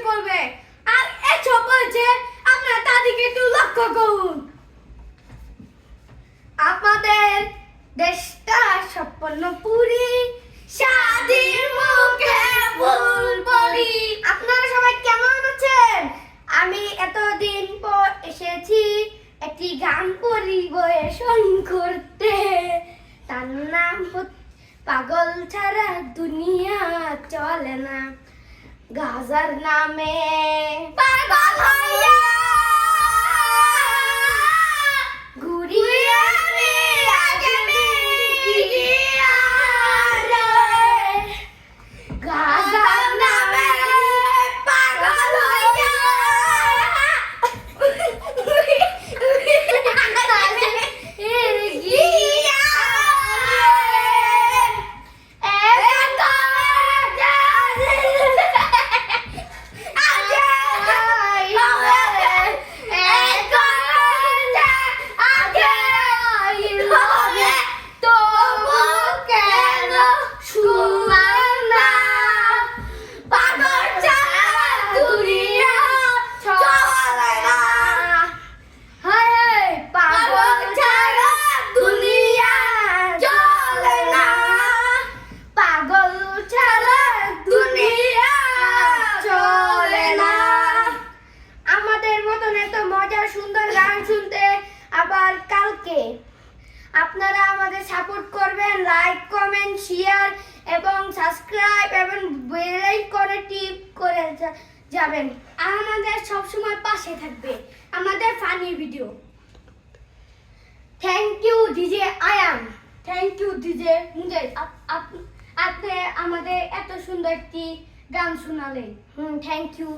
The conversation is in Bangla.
পড়বে আর এসব বলছে আপনার দাদিকে একটু লক্ষ্য করুন। আমাদের দেশটা স্বপ্নপুরী, স্বাধীন মুখে ফুলপরি। আপনারা সবাই কেমন আছেন? আমি এতদিন পর এসেছি একটি গান পরিবেশন করতে। তার নাম পাগল ছাড়া দুনিয়া চলে না। গাজার নামে পাগল হইয়া ঘুরি আমি আগে গিয়া রে। গাজার নামে পাগল হইয়া সুন্দর গান শুনতে আবার কালকে আপনারা আমাদের সাপোর্ট করবেন, লাইক কমেন্ট শেয়ার এবং সাবস্ক্রাইব এবং বেল আইকনে টিপ করে যাবেন। আমাদের সব সময় পাশে থাকবে আমাদের funny video. Thank you DJ Ayam, thank you DJ Mujahid, আপনি আমাদের এত সুন্দর একটি গান শোনালেন। Thank you.